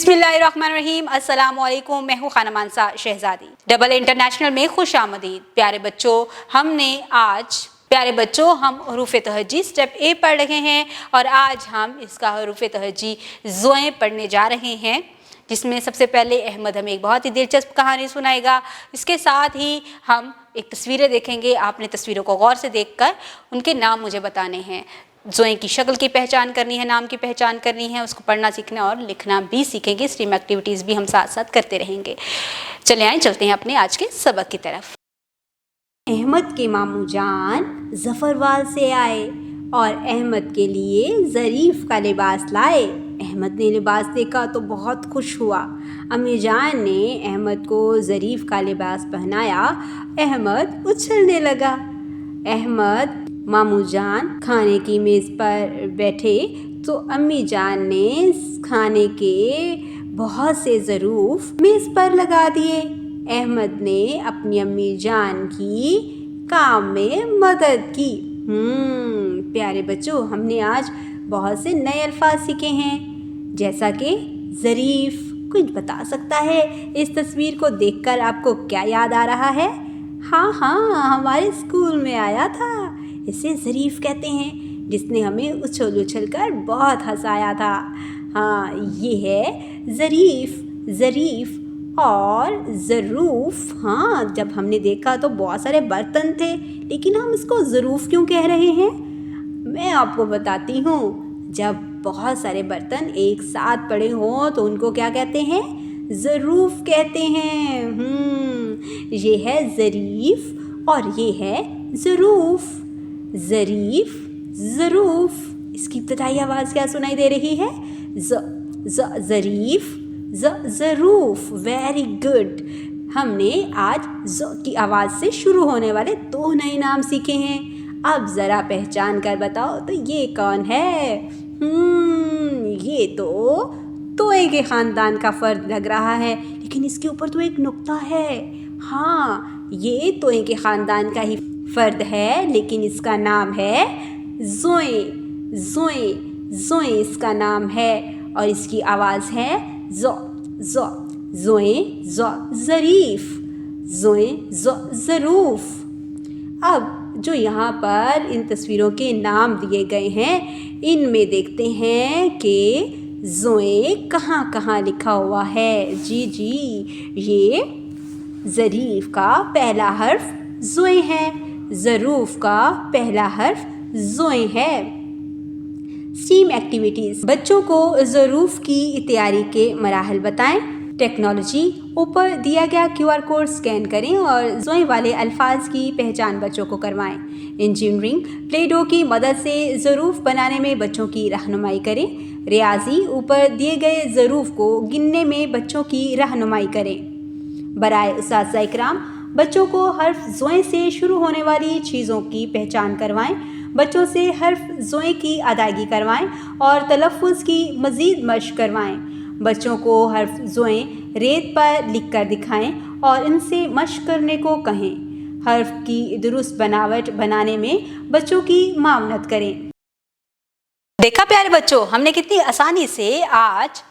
बिस्मिल्लाहिर्रहमानिर्रहीम, अस्सलाम वालेकुम। मैं हूँ खाना मानसा शहजादी। डबल इंटरनेशनल में खुश आमदीद। प्यारे बच्चों, हम हरूफ तहजी स्टेप ए पढ़ रहे हैं और आज हम इसका हरूफ तहजी ज़ोएं पढ़ने जा रहे हैं, जिसमें सबसे पहले अहमद हमें एक बहुत ही दिलचस्प कहानी सुनाएगा। इसके साथ ही हम एक तस्वीरें देखेंगे। आपने तस्वीरों को गौर से देखकर उनके नाम मुझे बताने हैं। ज़ोएं की शक्ल की पहचान करनी है, नाम की पहचान करनी है, उसको पढ़ना सीखना और लिखना भी सीखेंगे। स्ट्रीम एक्टिविटीज़ भी हम साथ साथ करते रहेंगे। चलते हैं अपने आज के सबक की तरफ। अहमद के मामू जान जफरवाल से आए और अहमद के लिए ज़रीफ़ का लिबास लाए। अहमद ने लिबास देखा तो बहुत खुश हुआ। अम्मी जान ने अहमद को ज़रीफ़ का लिबास पहनाया। अहमद उछलने लगा। अहमद मामू जान खाने की मेज़ पर बैठे तो अम्मी जान ने खाने के बहुत से ज़रूफ़ मेज़ पर लगा दिए। अहमद ने अपनी अम्मी जान की काम में मदद की। प्यारे बच्चों, हमने आज बहुत से नए अल्फाज सीखे हैं, जैसा कि ज़रीफ़। कुछ बता सकता है इस तस्वीर को देखकर आपको क्या याद आ रहा है? हाँ, हमारे स्कूल में आया था। इसे ज़रीफ़ कहते हैं, जिसने हमें उछल कर बहुत हंसाया था। हाँ, ये है ज़रीफ़ और ज़रूफ़। हाँ, जब हमने देखा तो बहुत सारे बर्तन थे, लेकिन हम इसको ज़रूफ़ क्यों कह रहे हैं? मैं आपको बताती हूँ। जब बहुत सारे बर्तन एक साथ पड़े हों तो उनको क्या कहते हैं? ज़रूफ़ कहते हैं। ये है ज़रीफ़ और ये है ज़रूफ़। ज़रूफ़। इसकी इब्तिदाई आवाज़ क्या सुनाई दे रही है? ज़रीफ़, ज़रूफ़। Very good. हमने आज ज़ की आवाज़ से शुरू होने वाले 2 नए नाम सीखे हैं। अब ज़रा पहचान कर बताओ तो ये कौन है? ये तो तोए के ख़ानदान का फ़र्द लग रहा है, लेकिन इसके ऊपर तो एक नुक्ता है। हाँ, ये तोए के ख़ानदान का ही फ़र्द है, लेकिन इसका नाम है ज़ोएं इसका नाम है और इसकी आवाज़ है ज़ोएं, ज़रूफ़। अब जो यहाँ पर इन तस्वीरों के नाम दिए गए हैं, इनमें देखते हैं कि ज़ोएं कहाँ लिखा हुआ है। जी, ये ज़रीफ़ का पहला हर्फ ज़ोएं है, ज़रूफ़ का पहला हर्फ ज़ोएं है। Steam activities. बच्चों को ज़रूफ़ की तैयारी के मराहल बताएं। टेक्नोलॉजी। ऊपर दिया गया QR कोड स्कैन करें और ज़ोएं वाले अल्फाज की पहचान बच्चों को करवाएं। इंजीनियरिंग। प्ले डो की मदद से ज़रूफ़ बनाने में बच्चों की रहनुमाई करें। रियाजी। ऊपर दिए गए ज़रूफ़ को गिनने में बच्चों की रहनुमाई करें। बराए उस्ताज़ इकराम, बच्चों को हर्फ ज़ोएं से शुरू होने वाली चीज़ों की पहचान करवाएं। बच्चों से हर्फ ज़ोएं की अदायगी करवाएं और तलफ़्फ़ुज़ की मज़ीद मशक़ करवाएं। बच्चों को हर्फ ज़ोएं रेत पर लिख कर दिखाएं और इनसे मशक़ करने को कहें। हर्फ की दुरुस्त बनावट बनाने में बच्चों की मावनत करें। देखा प्यारे बच्चों, हमने कितनी आसानी से आज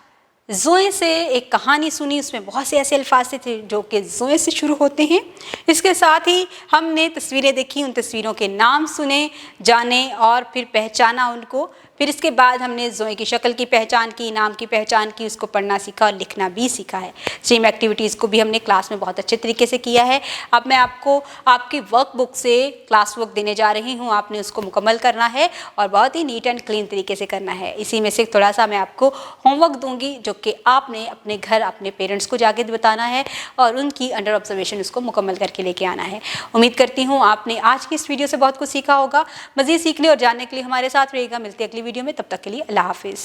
ज़ोएं से एक कहानी सुनी। उसमें बहुत से ऐसे अल्फाज थे जो कि ज़ोएं से शुरू होते हैं। इसके साथ ही हमने तस्वीरें देखी, उन तस्वीरों के नाम सुने, जाने और फिर पहचाना उनको। फिर इसके बाद हमने ज़ोएं की शक्ल की पहचान की, नाम की पहचान की, उसको पढ़ना सीखा और लिखना भी सीखा है। स्ट्रीम एक्टिविटीज़ को भी हमने क्लास में बहुत अच्छे तरीके से किया है। अब मैं आपको आपकी वर्क बुक से क्लास वर्क देने जा रही हूँ। आपने उसको मुकम्मल करना है और बहुत ही नीट एंड क्लीन तरीके से करना है। इसी में से थोड़ा सा मैं आपको होमवर्क दूँगी, जो कि आपने अपने घर अपने पेरेंट्स को जाके बताना है और उनकी अंडर ऑब्जर्वेशन उसको मुकम्मल करके लेके आना है। उम्मीद करती हूँ आपने आज की इस वीडियो से बहुत कुछ सीखा होगा। मज़ीद सीखने और जानने के लिए हमारे साथ रहिएगा। मिलते हैं अगली वीडियो में, तब तक के लिए अल्लाह हाफिज़।